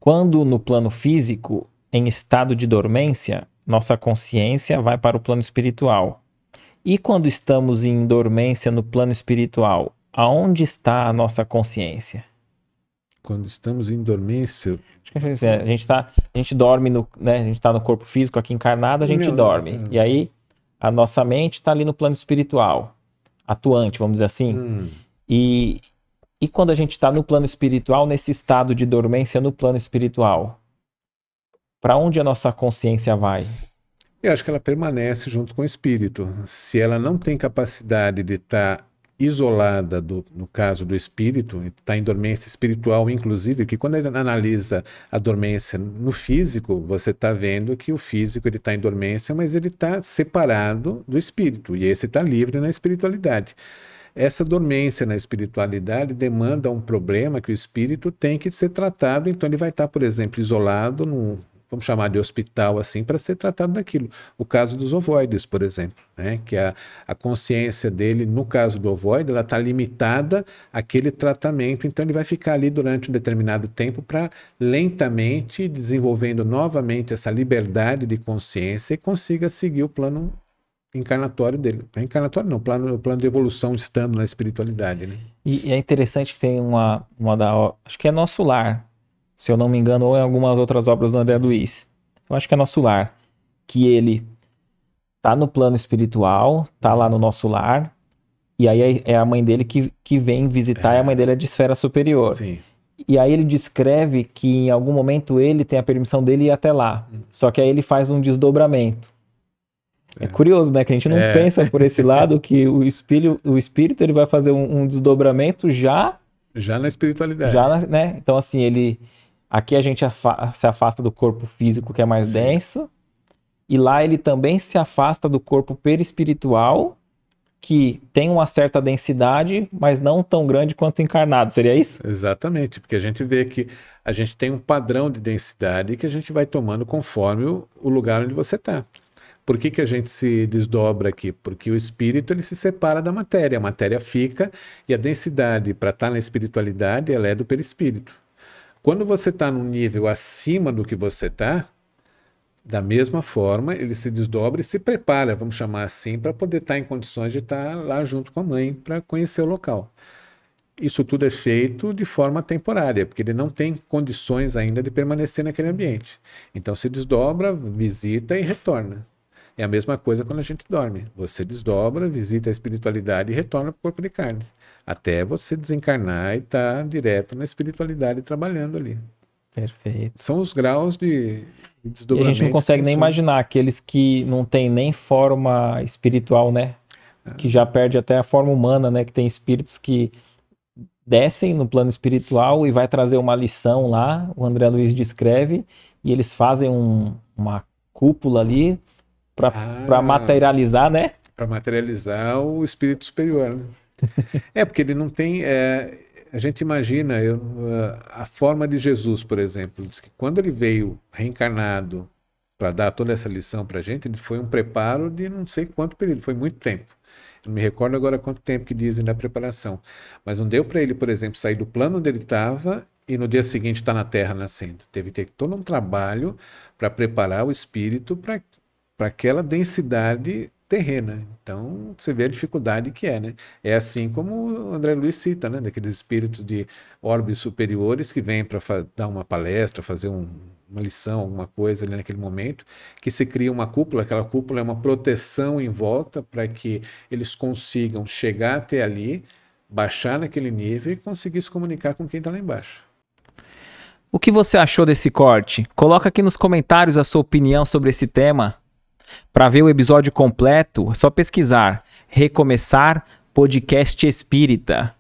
quando no plano físico, em estado de dormência, nossa consciência vai para o plano espiritual. E quando estamos em dormência no plano espiritual, aonde está a nossa consciência? Quando estamos em dormência... A gente dorme, né? A gente está no corpo físico aqui encarnado, a gente dorme. E aí a nossa mente está ali no plano espiritual, atuante, vamos dizer assim. E quando a gente está no plano espiritual, nesse estado de dormência no plano espiritual, para onde a nossa consciência vai? Eu acho que ela permanece junto com o espírito. Se ela não tem capacidade de estar isolada, no caso do espírito, está em dormência espiritual, inclusive, que quando ele analisa a dormência no físico, você está vendo que o físico ele está em dormência, mas ele está separado do espírito, e esse está livre na espiritualidade. Essa dormência na espiritualidade demanda um problema que o espírito tem que ser tratado, então ele vai estar, por exemplo, isolado num, vamos chamar de hospital assim, para ser tratado daquilo. O caso dos ovoides, por exemplo, né? Que a consciência dele, no caso do ovoide, ela está limitada àquele tratamento, então ele vai ficar ali durante um determinado tempo para lentamente, desenvolvendo novamente essa liberdade de consciência e consiga seguir o plano encarnatório dele. Encarnatório não, o plano de evolução estando na espiritualidade, né? E é interessante que tem acho que é Nosso Lar, se eu não me engano, ou em algumas outras obras do André Luiz. Eu acho que é Nosso Lar, que ele tá no plano espiritual, tá lá no Nosso Lar, e aí é a mãe dele que vem visitar, e a mãe dele é de esfera superior. Sim. E aí ele descreve que em algum momento ele tem a permissão dele ir até lá, só que aí ele faz um desdobramento. É curioso, né? Que a gente não pensa por esse lado que o espírito ele vai fazer um desdobramento já na espiritualidade. né? Então, assim, aqui a gente se afasta do corpo físico, que é mais denso, e lá ele também se afasta do corpo perispiritual, que tem uma certa densidade, mas não tão grande quanto encarnado. Seria isso? Exatamente, porque a gente vê que a gente tem um padrão de densidade que a gente vai tomando conforme o lugar onde você está. Por que a gente se desdobra aqui? Porque o espírito ele se separa da matéria, a matéria fica e a densidade para estar na espiritualidade ela é do perispírito. Quando você está num nível acima do que você está, da mesma forma ele se desdobra e se prepara, vamos chamar assim, para poder estar em condições de estar lá junto com a mãe para conhecer o local. Isso tudo é feito de forma temporária, porque ele não tem condições ainda de permanecer naquele ambiente. Então se desdobra, visita e retorna. É a mesma coisa quando a gente dorme. Você desdobra, visita a espiritualidade e retorna para o corpo de carne. Até você desencarnar e estar direto na espiritualidade trabalhando ali. Perfeito. São os graus de desdobramento. E a gente não consegue nem imaginar aqueles que não tem nem forma espiritual, né? Que já perde até a forma humana, né? Que tem espíritos que descem no plano espiritual e vai trazer uma lição lá. O André Luiz descreve e eles fazem uma cúpula ali para materializar, né? Para materializar o espírito superior, né? Porque ele não tem... a gente imagina a forma de Jesus, por exemplo. Diz que quando ele veio reencarnado para dar toda essa lição para a gente, ele foi um preparo de não sei quanto período, foi muito tempo. Eu não me recordo agora quanto tempo que dizem da preparação. Mas não deu para ele, por exemplo, sair do plano onde ele estava e no dia seguinte estar na Terra nascendo. Teve que ter todo um trabalho para preparar o espírito para aquela densidade terrena. Então, você vê a dificuldade que é, né? É assim como o André Luiz cita, né? Daqueles espíritos de orbes superiores que vêm para dar uma palestra, fazer uma lição, alguma coisa ali naquele momento, que se cria uma cúpula, aquela cúpula é uma proteção em volta para que eles consigam chegar até ali, baixar naquele nível e conseguir se comunicar com quem está lá embaixo. O que você achou desse corte? Coloca aqui nos comentários a sua opinião sobre esse tema. Para ver o episódio completo, é só pesquisar Recomeçar Podcast Espírita.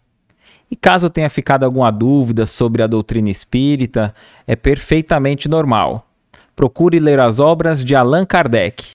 E caso tenha ficado alguma dúvida sobre a doutrina espírita, é perfeitamente normal. Procure ler as obras de Allan Kardec.